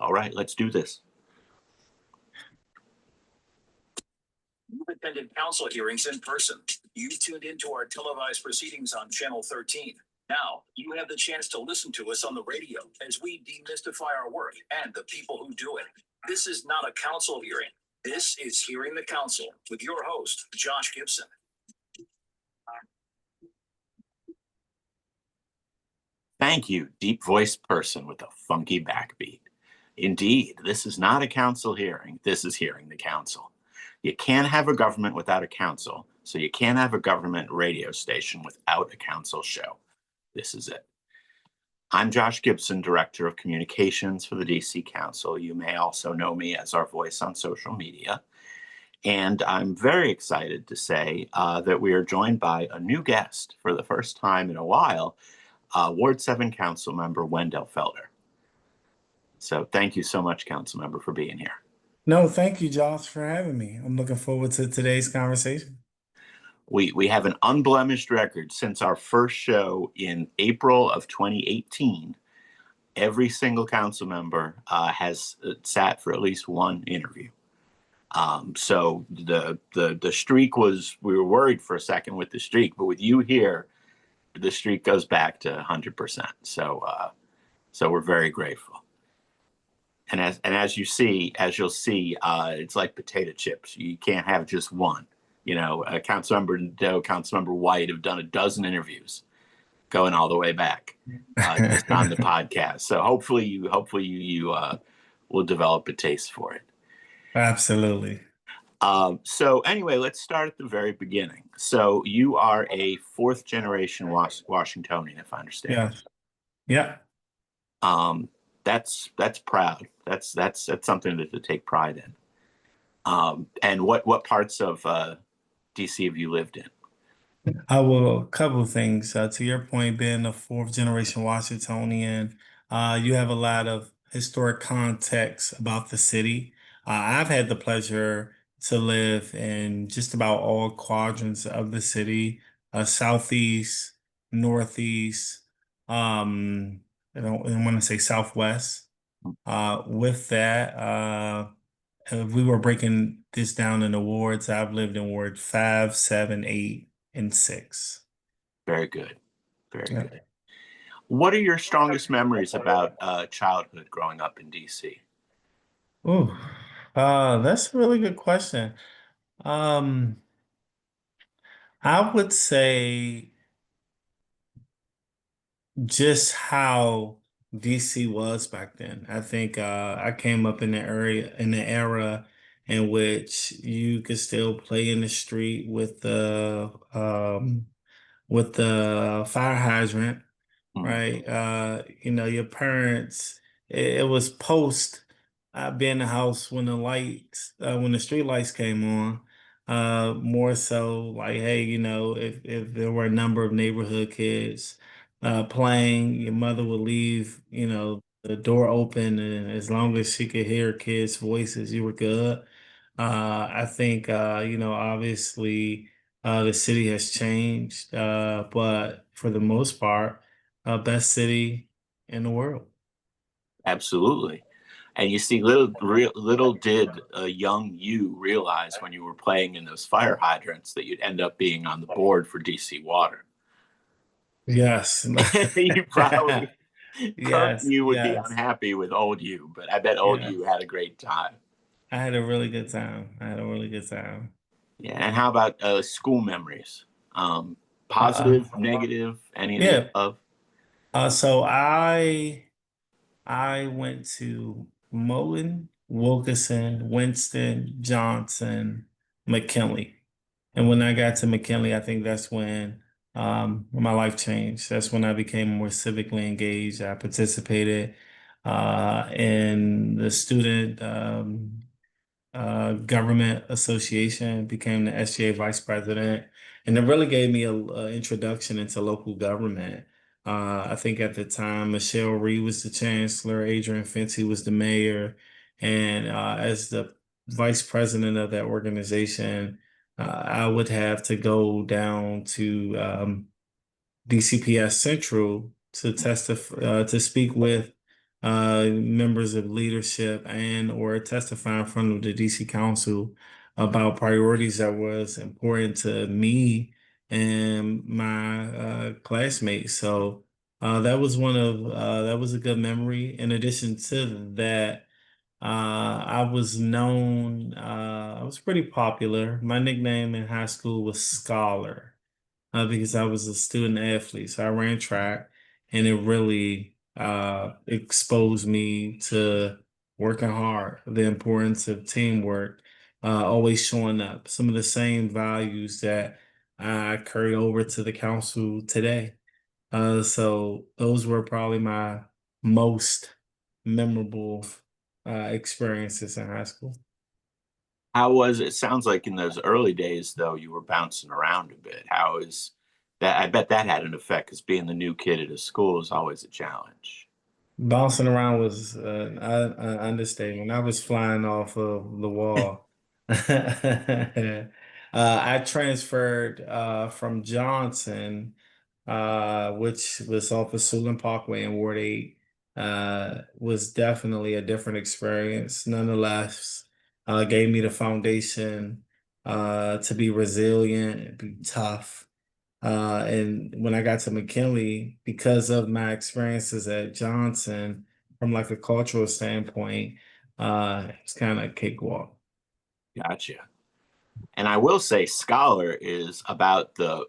All right, let's do this. You've attended council hearings in person. You've tuned into our televised proceedings on Channel 13. Now, you have the chance to listen to us on the radio as we demystify our work and the people who do it. This is not a council hearing. This is Hearing the Council with your host, Josh Gibson. Thank you, deep-voiced person with a funky backbeat. Indeed, this is not a council hearing. This is Hearing the Council. You can't have a government without a council, so you can't have a government radio station without a council show. This is it. I'm Josh Gibson, Director of Communications for the DC Council. You may also know me as our voice on social media. And I'm very excited to say that we are joined by a new guest for the first time in a while, Ward 7 Councilmember Wendell Felder. So thank you so much, Councilmember, for being here. No, thank you, Josh, for having me. I'm looking forward to today's conversation. We have an unblemished record since our first show in April of 2018. Every single council member has sat for at least one interview. So the streak was, we were worried for a second with the streak, but with you here, the streak goes back to 100%. So we're very grateful. And as you'll see, it's like potato chips. You can't have just one. You know, Councilmember Doe, Councilmember White have done a dozen interviews, going all the way back just on the podcast. So hopefully you will develop a taste for it. Absolutely. So anyway, let's start at the very beginning. So you are a fourth generation Washingtonian, if I understand. Yeah. That's proud. That's something to take pride in. And what parts of DC have you lived in? Well, a couple of things. To your point, being a fourth generation Washingtonian, you have a lot of historic context about the city. I've had the pleasure to live in just about all quadrants of the city, southeast, northeast, I want to say southwest. With that, if we were breaking this down in awards, I've lived in Ward 5, 7, 8, and 6. Very good. Very good. What are your strongest memories about childhood growing up in DC? Oh, that's a really good question. I would say just how DC was back then. I think I came up in the era in which you could still play in the street with the fire hydrant, right? Your parents. It was post being in the house when when the street lights came on. More so like, hey, if there were a number of neighborhood kids playing, your mother would leave, the door open, and as long as she could hear kids' voices, you were good. I think, obviously, the city has changed, but for the most part, best city in the world. Absolutely. And you see, little did a young you realize when you were playing in those fire hydrants that you'd end up being on the board for DC Water. Yes. You probably, Yes, you would be yes. unhappy with old you, but I bet old you had a great time. I had a really good time. Yeah. And how about school memories? Positive, negative, any of the above? So I went to Mullen, Wilkerson, Winston, Johnson, McKinley. And when I got to McKinley, I think that's when my life changed. That's when I became more civically engaged. I participated in the student government association, became the SGA vice president, and it really gave me an introduction into local government. I think at the time, Michelle Reed was the chancellor, Adrian Fenty was the mayor, and as the vice president of that organization, I would have to go down to DCPS Central to testify, to speak with members of leadership and or testify in front of the DC Council about priorities that was important to me and my classmates. So that was a good memory. In addition to that, I was pretty popular. My nickname in high school was Scholar, because I was a student athlete. So I ran track, and it really exposed me to working hard, the importance of teamwork, always showing up. Some of the same values that I carry over to the council today. So those were probably my most memorable experiences in high school. How was it? Sounds like in those early days, though, you were bouncing around a bit. How is that? I bet that had an effect because being the new kid at a school is always a challenge. Bouncing around was an understatement. I was flying off of the wall. I transferred from Johnson, which was off of Suitland Parkway in Ward 8. Was definitely a different experience. Nonetheless, gave me the foundation to be resilient, be tough. And when I got to McKinley, because of my experiences at Johnson, from like a cultural standpoint, it's kind of a cakewalk. Gotcha. And I will say, Scholar is about the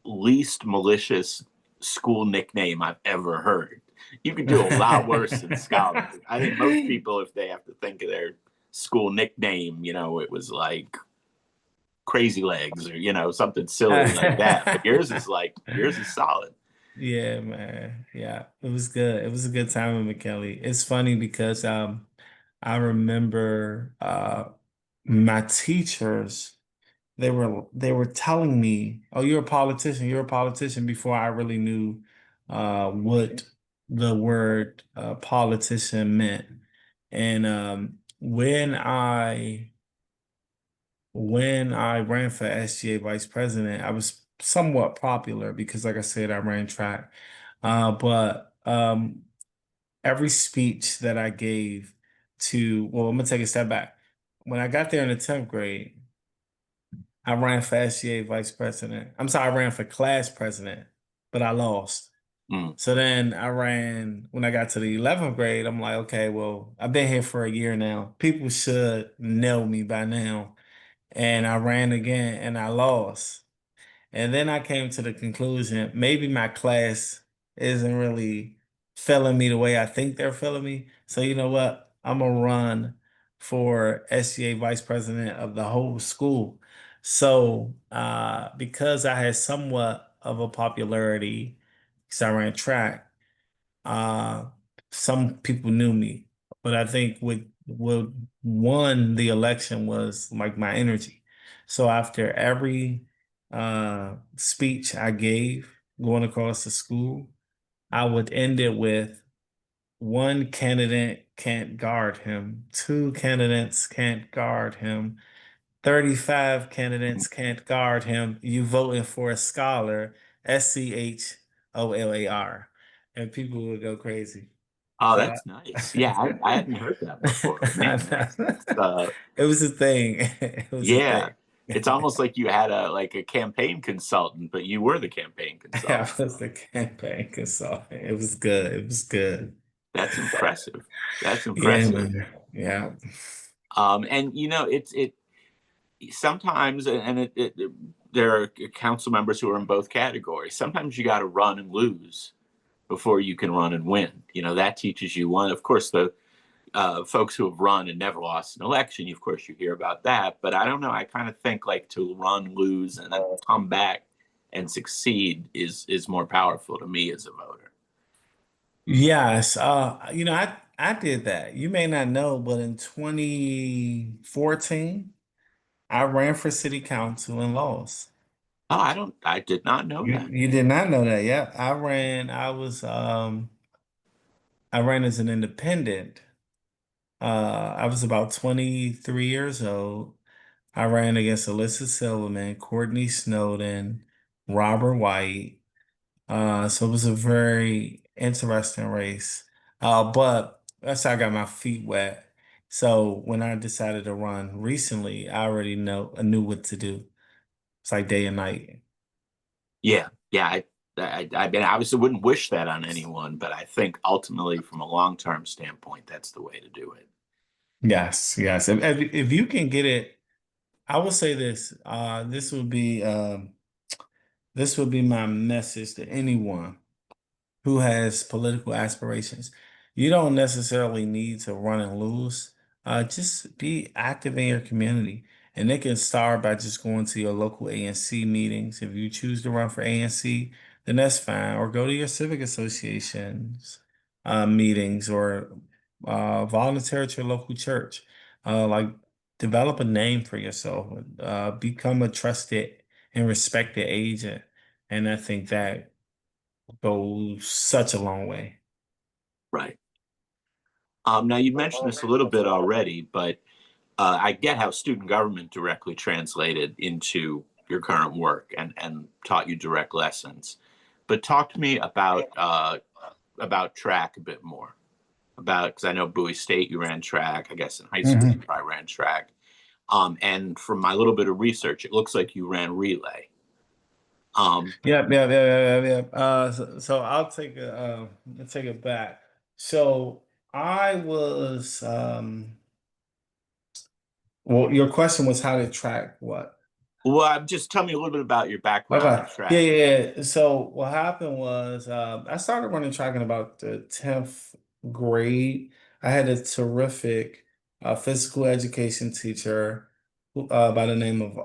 least malicious school nickname I've ever heard. You could do a lot worse than Scholar. I think most people, if they have to think of their school nickname, it was like Crazy Legs or something silly like that. But yours is solid. Yeah, man. Yeah, it was good. It was a good time in McKinley. It's funny because I remember my teachers, they were telling me, "Oh, you're a politician. You're a politician," before I really knew what the word politician meant. And when I ran for SGA vice president, I was somewhat popular because, like I said, I ran track. But every speech that I gave well, I'm gonna take a step back. When I got there in the 10th grade, I ran for SGA vice president. I'm sorry, I ran for class president, but I lost. Mm. So then I ran when I got to the 11th grade. I'm like, okay, well, I've been here for a year now. People should know me by now. And I ran again and I lost. And then I came to the conclusion maybe my class isn't really feeling me the way I think they're feeling me. So you know what? I'm gonna run for SGA vice president of the whole school. So because I had somewhat of a popularity, because I ran track, uh, some people knew me, but I think what won the election was like my energy. So after every speech I gave going across the school, I would end it with one candidate can't guard him, two candidates can't guard him, 35 candidates can't guard him. You voting for a scholar, SCHOLAR. And people would go crazy. Oh, So that's nice. Yeah, I hadn't heard that before. Man, it was a thing. It was a yeah. thing. It's almost like you had a campaign consultant, but you were the campaign I consultant. was the campaign consultant. It was good. It was good. That's impressive. That's Yeah, impressive. man. Yeah. And it sometimes, there are council members who are in both categories. Sometimes you got to run and lose before you can run and win. That teaches you one. Of course, the folks who have run and never lost an election, of course, you hear about that. But I don't know. I kind of think like to run, lose, and then come back and succeed is more powerful to me as a voter. Yes. I did that. You may not know, but in 2014, I ran for city council and lost. Oh, I did not know You that. you did not know that. Yeah. I ran as an independent. I was about 23 years old. I ran against Alyssa Silverman, Courtney Snowden, Robert White. So it was a very interesting race. But that's how I got my feet wet. So when I decided to run recently, I knew what to do. It's like day and night. Yeah, yeah. I mean, I obviously wouldn't wish that on anyone, but I think ultimately, from a long-term standpoint, that's the way to do it. Yes, yes. If you can get it, I would say this. This would be my message to anyone who has political aspirations. You don't necessarily need to run and lose. Just be active in your community. And they can start by just going to your local ANC meetings. If you choose to run for ANC, then that's fine. Or go to your civic associations meetings or volunteer at your local church. Like develop a name for yourself. Become a trusted and respected agent. And I think that goes such a long way. Right. Now you mentioned this a little bit already, but I get how student government directly translated into your current work and taught you direct lessons. But talk to me about track a bit more. About because I know Bowie State you ran track. I guess in high school you probably ran track. And from my little bit of research, it looks like you ran relay. Yeah. So I'll take it back. So I was well, your question was how to track what? Well, just tell me a little bit about your background in Okay. Yeah, track. yeah, yeah. So what happened was I started running track in about the 10th grade. I had a terrific physical education teacher by the name of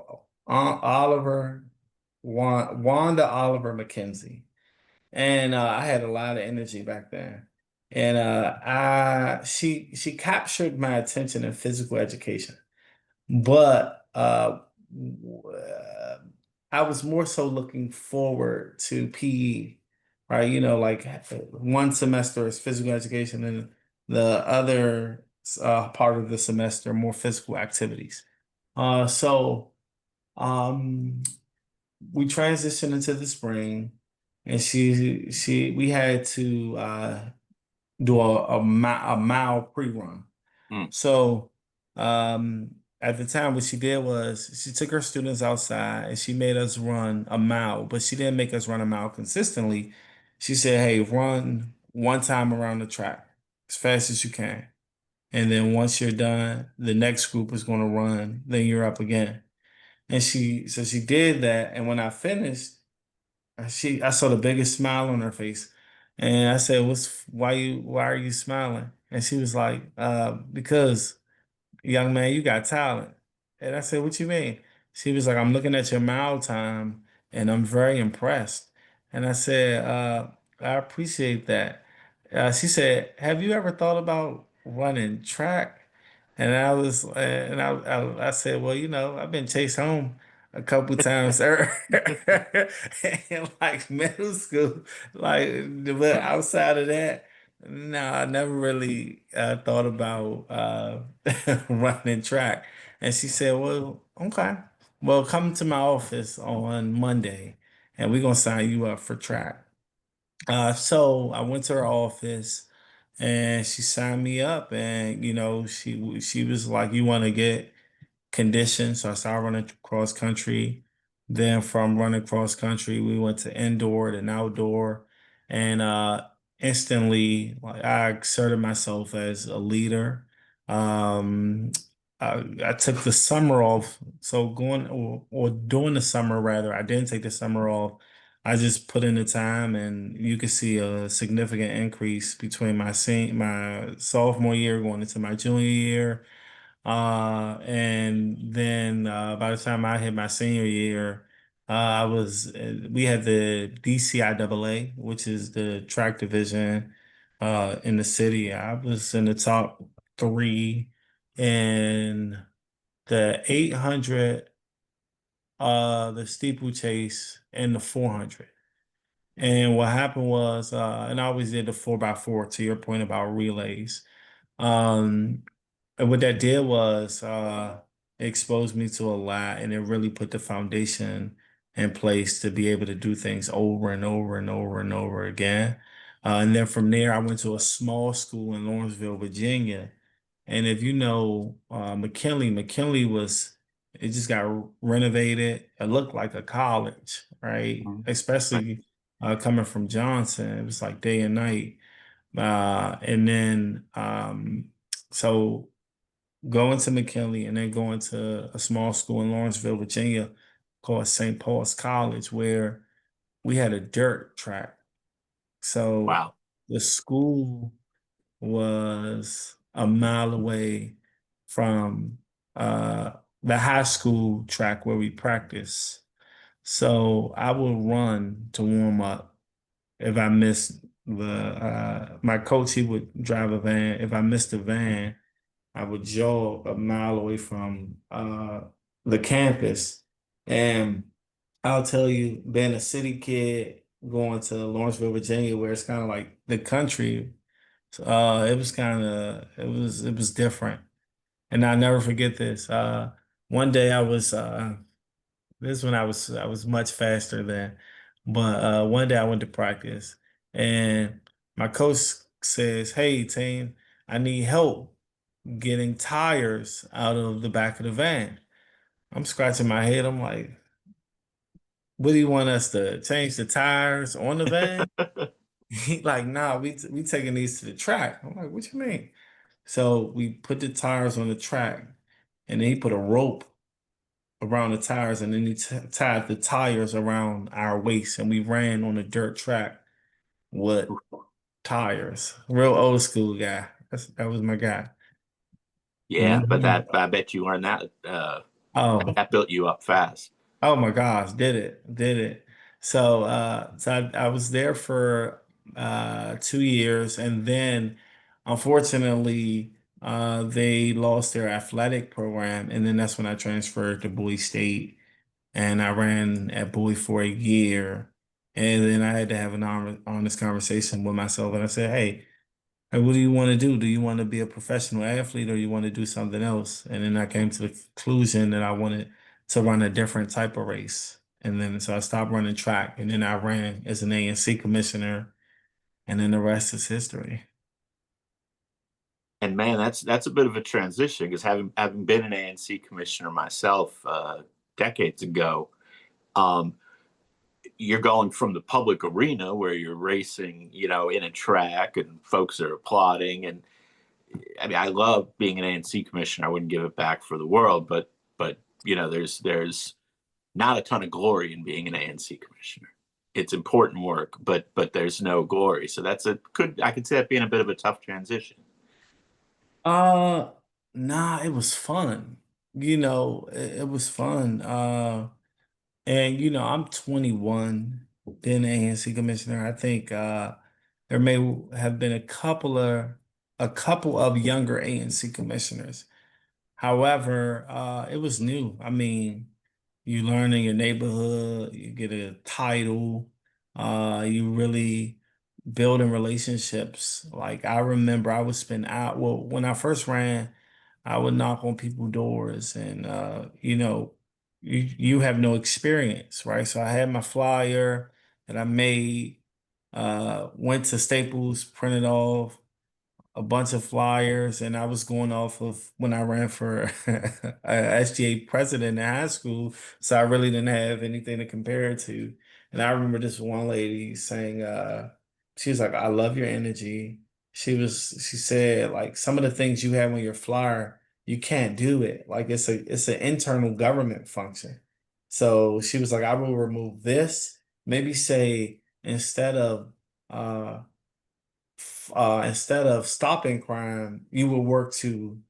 Wanda Oliver McKenzie. And I had a lot of energy back then. And she captured my attention in physical education. But I was more so looking forward to PE, right? You know, like one semester is physical education and the other part of the semester more physical activities. So um, we transitioned into the spring, and we had to do a mile pre-run. Mm, So at the time, what she did was she took her students outside and she made us run a mile, but she didn't make us run a mile consistently. She said, "Hey, run one time around the track as fast as you can. And then once you're done, the next group is going to run, then you're up again." And so she did that. And when I finished, I saw the biggest smile on her face. And I said, why are you smiling? And she was like, because young man, you got talent. And I said, what you mean? She was like, I'm looking at your mile time and I'm very impressed. And I said, I appreciate that. She said, have you ever thought about running track? And I said, well, I've been chased home a couple times in like middle school. But outside of that, no, I never really thought about running track. And she said, well, okay. Well, come to my office on Monday and we're gonna sign you up for track. So I went to her office and she signed me up and she was like, you want to get conditions. So I started running cross country. Then from running cross country, we went to indoor and outdoor. And instantly, like I exerted myself as a leader. Um, I took the summer off. So going or during the summer rather, I didn't take the summer off. I just put in the time, and you could see a significant increase between my sophomore year going into my junior year. And then by the time I hit my senior year, we had the DCIAA, which is the track division in the city. I was in the top three in the 800, the steeplechase, and the 400. And what happened was, and I always did the 4x4 to your point about relays. Um, and what that did was it exposed me to a lot, and it really put the foundation in place to be able to do things over and over and over and over again. And then from there, I went to a small school in Lawrenceville, Virginia. And if you know McKinley it just got renovated. It looked like a college, right? Mhm. Especially coming from Johnson, it was like day and night. And then so going to McKinley and then going to a small school in Lawrenceville, Virginia called St. Paul's College, where we had a dirt track. So Wow. the school was a mile away from uh, the high school track where we practice. So I would run to warm up. If I missed my coach, he would drive a van. If I missed the van, I would jog a mile away from the campus. And I'll tell you, being a city kid going to Lawrenceville, Virginia, where it's kind of like the country, it was it was different. And I'll never forget this. One day this when I was much faster then, but one day I went to practice and my coach says, "Hey team, I need help getting tires out of the back of the van." I'm scratching my head. I'm like, "What do you want us to change the tires on the van?" He like, "Nah, we taking these to the track." I'm like, "What you mean?" So we put the tires on the track, and then he put a rope around the tires, and then he tied the tires around our waist, and we ran on the dirt track with tires. Real old school guy. That was my guy. Yeah, but Mhm. I bet you learned that. Oh, That built you up fast. oh my gosh, did it. So I was there for 2 years, and then unfortunately they lost their athletic program, and then that's when I transferred to Bowie State, and I ran at Bowie for a year, and then I had to have an honest conversation with myself, and I said, hey, what do you want to do? Do you want to be a professional athlete, or you want to do something else? And then I came to the conclusion that I wanted to run a different type of race. And then so I stopped running track, and then I ran as an ANC commissioner, and then the rest is history. And man, that's a bit of a transition because having been an ANC commissioner myself decades ago, um, you're going from the public arena where you're racing, in a track and folks are applauding. And I mean, I love being an ANC commissioner. I wouldn't give it back for the world, but there's not a ton of glory in being an ANC commissioner. It's important work, but there's no glory. So I could see that being a bit of a tough transition. Uh, nah, it was fun. It was fun. And I'm 21, then ANC commissioner. I think there may have been a couple of younger ANC commissioners. However, it was new. I mean, you learn in your neighborhood, you get a title, you really building relationships. Like I remember I would spend out well, when I first ran, I would knock on people's doors and you have no experience, right? So I had my flyer that I made, went to Staples, printed off a bunch of flyers, and I was going off of when I ran for SGA president in high school, so I really didn't have anything to compare it to. And I remember this one lady saying, she was like, "I love your energy." She said, like, some of the things you have on your flyer, you can't do it. Like it's an internal government function. So she was like, "I will remove this. Maybe say uh instead of stopping crime, you will work to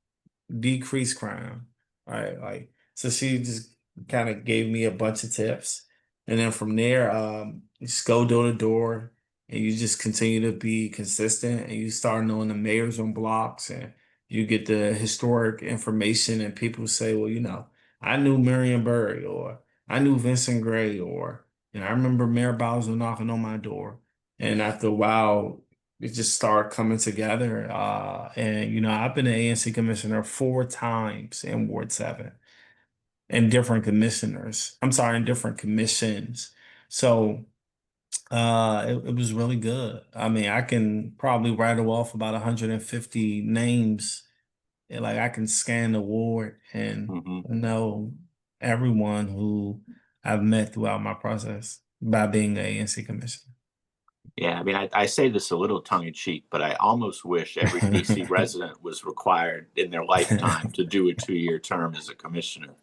decrease crime, right? Like, so she just kind of gave me a bunch of tips. And then from there, you just go door to door and you just continue to be consistent and you start knowing the mayors on blocks and you get the historic information and people say, well, I knew Marion Barry or I knew Vincent Gray or, I remember Mayor Bowser knocking on my door. And after a while, it just started coming together. And I've been an ANC commissioner 4 times in Ward 7 and different commissioners. I'm sorry, in different commissions. So It was really good. I mean, I can probably rattle off about 150 names. Like I can scan the ward and know everyone who I've met throughout my process by being a ANC commissioner. Yeah, I mean, I say this a little tongue in cheek, but I almost wish every DC resident was required in their lifetime to do a 2-year term as a commissioner.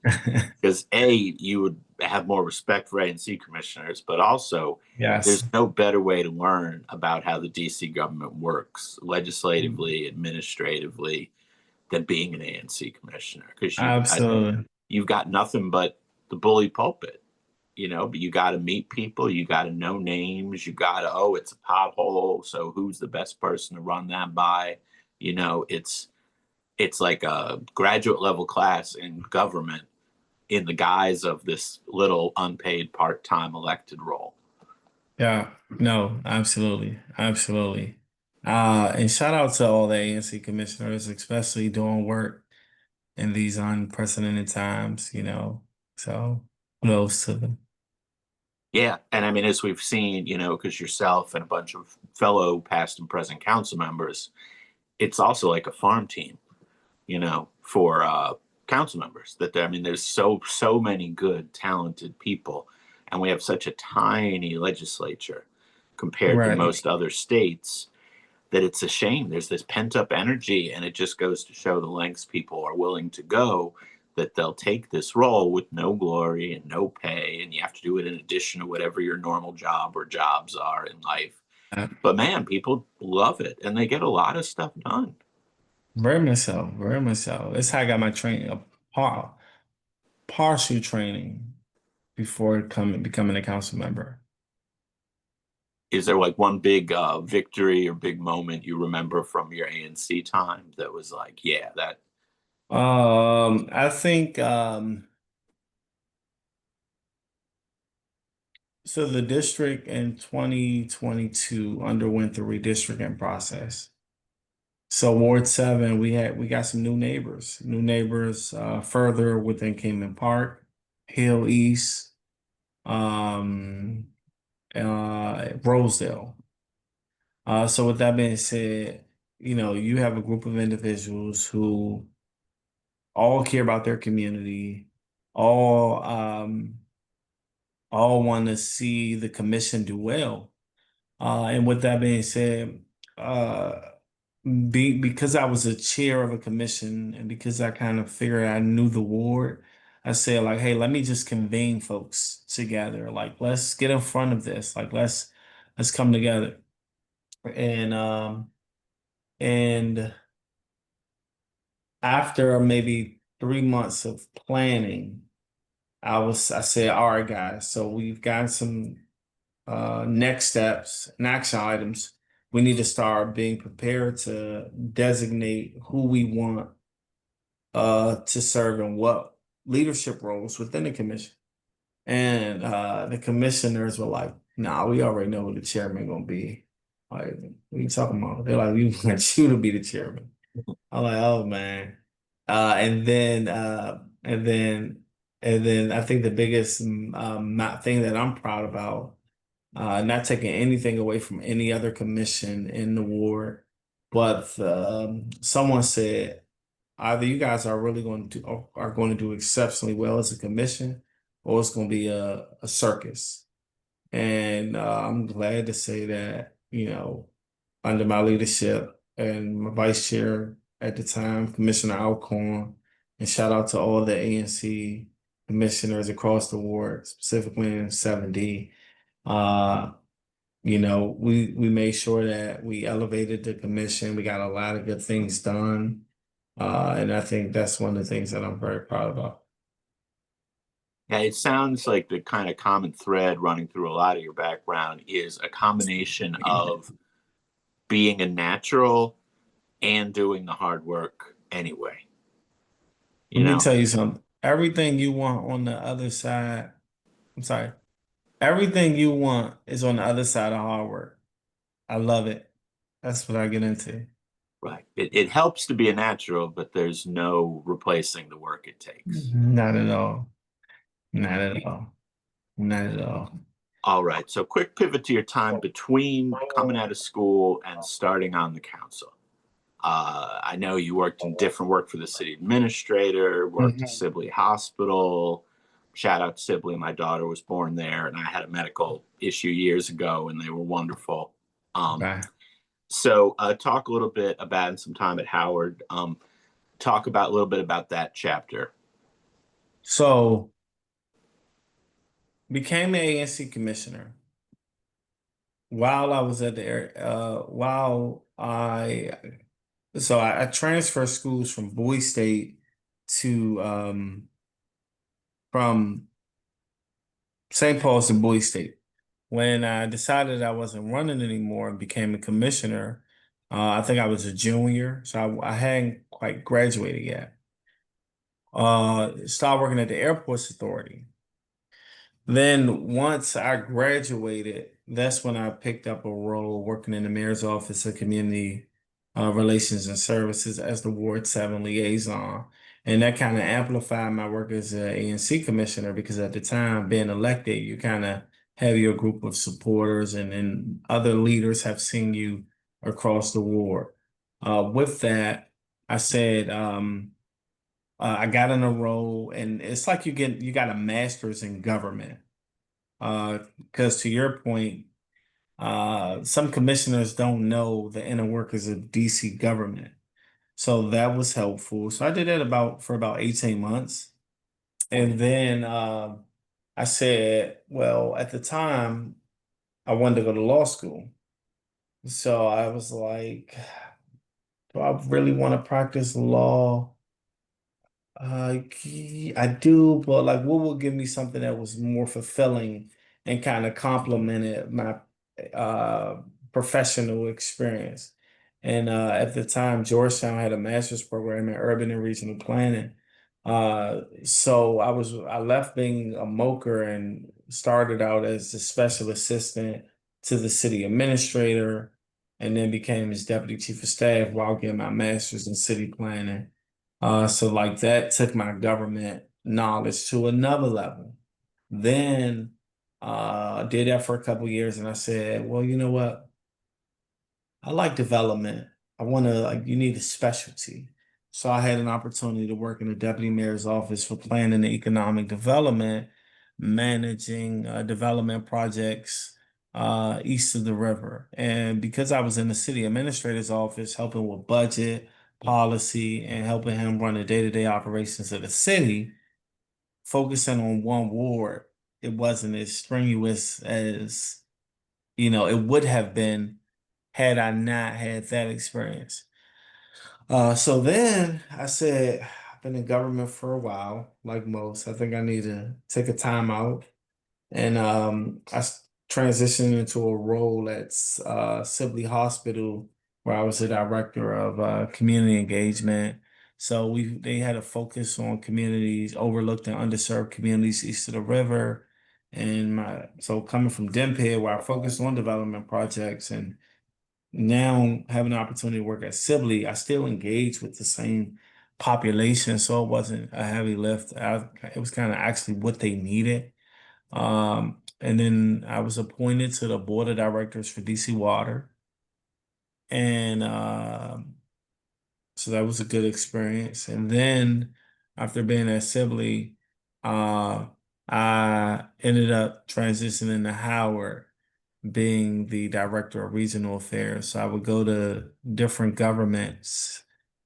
Because A, you would have more respect for ANC commissioners, but also Yes. there's no better way to learn about how the DC government works legislatively, administratively, than being an ANC commissioner. Because Absolutely. you've got nothing but the bully pulpit. But you got to meet people, you got to know names, you got to, oh, it's a pothole, so who's the best person to run that by? It's like a graduate level class in government in the guise of this little unpaid part-time elected role. Yeah, no, absolutely. Absolutely. And shout out to all the ANC commissioners, especially doing work in these unprecedented times. So kudos to them. Yeah, and I mean, as we've seen, because yourself and a bunch of fellow past and present council members, it's also like a farm team, for council members. I mean, there's so many good, talented people, and we have such a tiny legislature compared to Right. most other states that it's a shame. There's this pent up energy, and it just goes to show the lengths people are willing to go, that they'll take this role with no glory and no pay, and you have to do it in addition to whatever your normal job or jobs are in life. But man, people love it, and they get a lot of stuff done. Very much so. Very much so. It's how I got my training, partial training before becoming a council member. Is there like one big victory or big moment you remember from your ANC time that was like, yeah, that? I think so the district in 2022 underwent the redistricting process. So Ward 7, we got some new neighbors further within Kingman Park, Hill East, um, Rosedale. So with that being said, you have a group of individuals who all care about their community, all all want to see the commission do well. And with that being said, uh, because I was a chair of a commission and because I kind of figured I knew the ward, I said like, hey, let me just convene folks together. Like, let's get in front of this. Like, let's come together. And after maybe 3 months of planning, I said, all right, guys, so we've got some next steps and action items. We need to start being prepared to designate who we want to serve in what leadership roles within the commission. And the commissioners were like, nah, we already know who the chairman gonna be. Like, what are you talking about? They're like, we want you to be the chairman. I'm like, oh man. And then I think the biggest thing that I'm proud about, not taking anything away from any other commission in the ward, but someone said either you guys are really going to are going to do exceptionally well as a commission, or it's going to be a circus. And I'm glad to say that, under my leadership and my vice chair at the time, Commissioner Alcorn, and shout out to all the ANC commissioners across the ward, specifically in 7D. We made sure that we elevated the commission. We got a lot of good things done. And I think that's one of the things that I'm very proud about. Yeah, it sounds like the kind of common thread running through a lot of your background is a combination of being a natural and doing the hard work anyway. Let me tell you something. Everything you want on the other side, I'm sorry, everything you want is on the other side of hard work. I love it. That's what I get into. Right. It helps to be a natural, but there's no replacing the work it takes. Not at all. Not at all. Not at all. All right. So quick pivot to your time between coming out of school and starting on the council. I know you worked in different work for the city administrator, worked at Sibley Hospital. Shout out to Sibley. My daughter was born there, and I had a medical issue years ago, and they were wonderful. Okay. So talk a little bit about some time at Howard. Talk about a little bit about that chapter. So became an ANC commissioner while I was at the area, I transferred schools from Bowie State to from St. Paul's to Bowie State. When I decided I wasn't running anymore and became a commissioner, I think I was a junior, so I hadn't quite graduated yet. Started working at the Airports Authority. Then once I graduated, that's when I picked up a role working in the mayor's office of community relations and services as the Ward 7 liaison. And that kind of amplified my work as an ANC commissioner because at the time, being elected, you kind of have your group of supporters and then other leaders have seen you across the ward. With that, I said, I got in a role, and it's like you got a master's in government. Because to your point, some commissioners don't know the inner workings of DC government. So that was helpful. So I did that for about 18 months. And then I said, well, at the time, I wanted to go to law school. So I was like, do I really want to practice law? I do, but like, what would give me something that was more fulfilling and kind of complemented my uh, professional experience? And at the time, Georgetown had a master's program in urban and regional planning. So I left being a moker and started out as a special assistant to the city administrator, and then became his deputy chief of staff while getting my master's in city planning. So like that took my government knowledge to another level. Then did that for a couple years and I said, well, you know what? I like development. I want to like you need a specialty. So I had an opportunity to work in the deputy mayor's office for planning and economic development, managing development projects east of the river. And because I was in the city administrator's office helping with budget, policy, and helping him run the day-to-day operations of the city, focusing on one ward, it wasn't as strenuous as, it would have been had I not had that experience. So then I said, I've been in government for a while, like most. I think I need to take a time out. And transitioned into a role at Sibley Hospital, where I was the director of community engagement. So they had a focus on communities, overlooked and underserved communities east of the river. And so coming from Denped, where I focused on development projects, and now having the opportunity to work at Sibley, I still engage with the same population. So it wasn't a heavy lift. It was kind of actually what they needed. And then I was appointed to the board of directors for DC Water. And so that was a good experience. And then after being at Sibley, I ended up transitioning to Howard, being the director of regional affairs. So I would go to different governments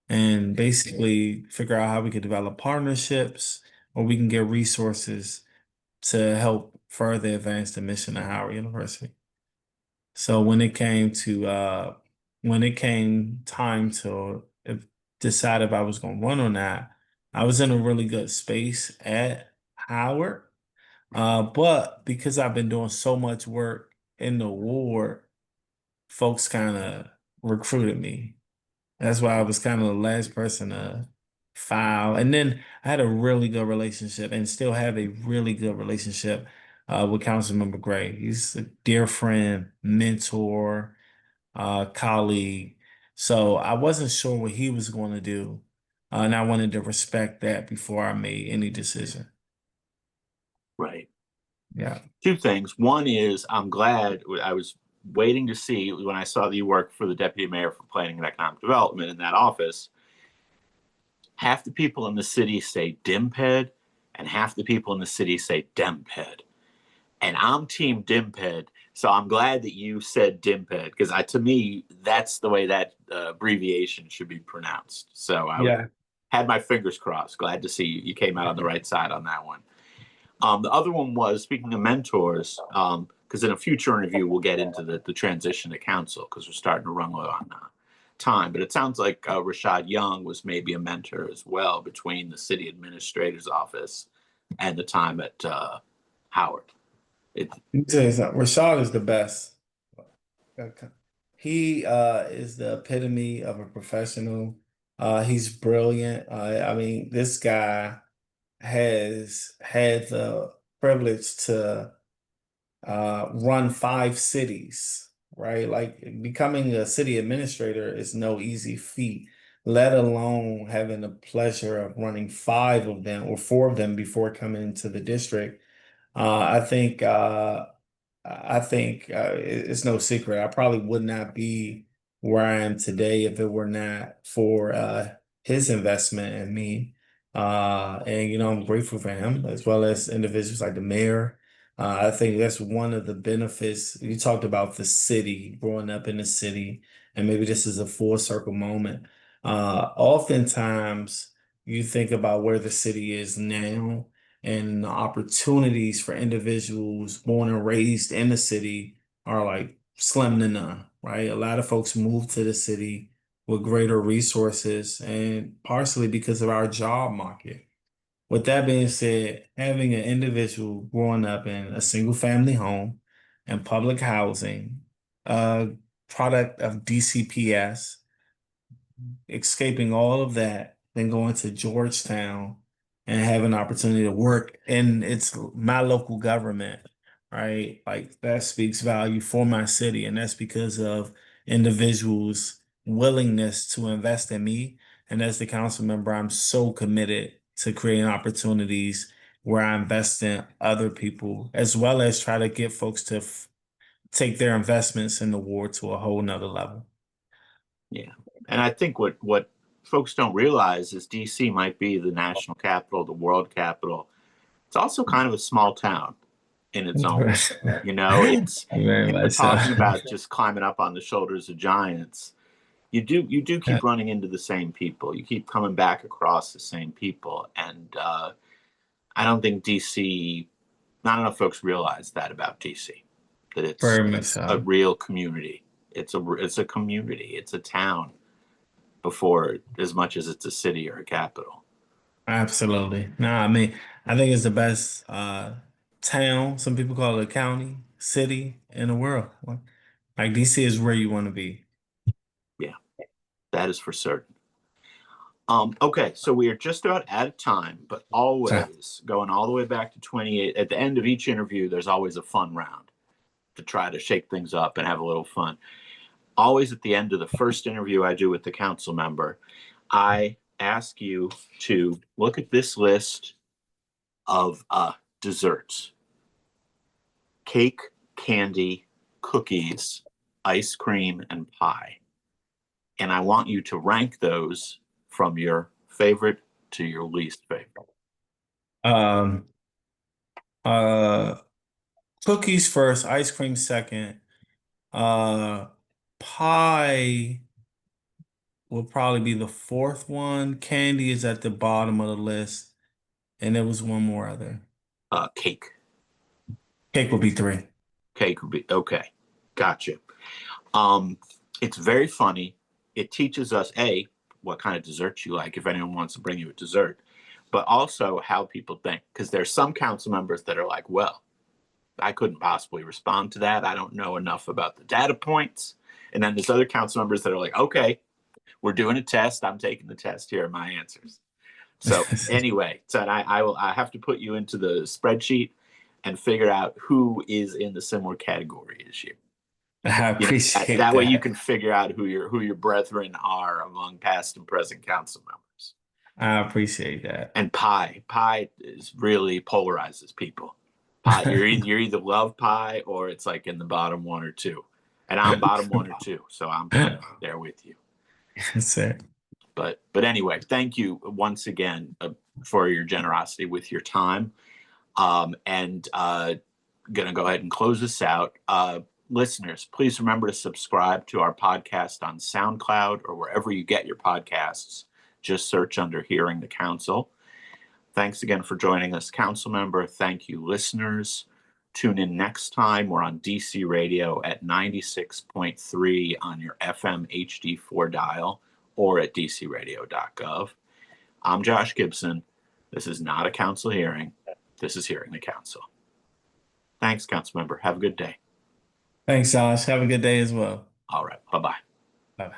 and basically figure out how we could develop partnerships or we can get resources to help further advance the mission of Howard University. So when it came time to decide if I was going to run on that, I was in a really good space at Howard. But because I've been doing so much work in the ward, folks kind of recruited me. That's why I was kind of the last person to file. And then I had a really good relationship and still have a really good relationship with Councilmember Gray. He's a dear friend, mentor, colleague. So I wasn't sure what he was going to do. And I wanted to respect that before I made any decision. Right. Yeah. Two things. One is I'm glad I was waiting to see when I saw that you worked for the deputy mayor for planning and economic development in that office. Half the people in the city say DIMPED and half the people in the city say DEMPED. And I'm team DIMPED. So I'm glad that you said DIMPED because to me, that's the way that abbreviation should be pronounced. So I had my fingers crossed. Glad to see you came out on the right side on that one. The other one was, speaking of mentors, because in a future interview, we'll get into the transition to council because we're starting to run low on time. But it sounds like Rashad Young was maybe a mentor as well between the city administrator's office and the time at Howard. Let me tell you something. Rashad is the best. He is the epitome of a professional. He's brilliant. I mean, this guy has had the privilege to run 5 cities, right? Like becoming a city administrator is no easy feat, let alone having the pleasure of running 5 of them or 4 of them before coming into the district. I think it's no secret. I probably would not be where I am today if it were not for his investment in me. And I'm grateful for him as well as individuals like the mayor. I think that's one of the benefits. You talked about the city, growing up in the city, and maybe this is a full circle moment. Oftentimes, you think about where the city is now and the opportunities for individuals born and raised in the city are like slim to none, right? A lot of folks move to the city with greater resources and partially because of our job market. With that being said, having an individual growing up in a single family home and public housing, a product of DCPS, escaping all of that, then going to Georgetown and have an opportunity to work in my local government, right? Like that speaks value for my city. And that's because of individuals' willingness to invest in me. And as the council member, I'm so committed to creating opportunities where I invest in other people, as well as try to get folks to take their investments in the ward to a whole nother level. Yeah. And I think what folks don't realize is DC might be the national capital, the world capital. It's also kind of a small town in its own. It's Very we're much so. talking about just climbing up on the shoulders of giants. You do keep running into the same people. You keep coming back across the same people. And I don't think DC, not enough folks realize that about DC, that it's Very much so. a real community. It's a community. It's a town before as much as it's a city or a capital. Absolutely. No, I mean, I think it's the best town. Some people call it a county, city in the world. Like DC is where you want to be. Yeah, that is for certain. Okay, so we are just about out of time, but always going all the way back to 28. At the end of each interview, there's always a fun round to try to shake things up and have a little fun. Always at the end of the first interview I do with the council member, I ask you to look at this list of desserts: cake, candy, cookies, ice cream, and pie. And I want you to rank those from your favorite to your least favorite. Uh, Cookies first, ice cream second. Pie will probably be the 4th one. Candy is at the bottom of the list, and there was one more other. Cake. Cake will be 3. Cake would be okay. Gotcha. It's very funny. It teaches us what kind of desserts you like, if anyone wants to bring you a dessert, but also how people think. Because there's some council members that are like, well, I couldn't possibly respond to that. I don't know enough about the data points. And then there's other council members that are like, okay, we're doing a test. I'm taking the test. Here are my answers. So anyway, so I have to put you into the spreadsheet and figure out who is in the similar category as you. I appreciate that way you can figure out who your brethren are among past and present council members. I appreciate that. And pie is really polarizes people. You're either love pie or it's like in the bottom one or two, and I'm bottom one or two, so I'm kind of there with you. Yes, sir. But anyway, thank you once again for your generosity with your time. And gonna go ahead and close this out. Listeners, please remember to subscribe to our podcast on SoundCloud or wherever you get your podcasts. Just search under Hearing the Council. Thanks again for joining us, Council Member. Thank you, listeners. Tune in next time. We're on DC Radio at 96.3 on your FM HD4 dial or at dcradio.gov. I'm Josh Gibson. This is not a council hearing. This is Hearing the Council. Thanks, Council Member. Have a good day. Thanks, Josh. Have a good day as well. All right. Bye-bye. Bye-bye.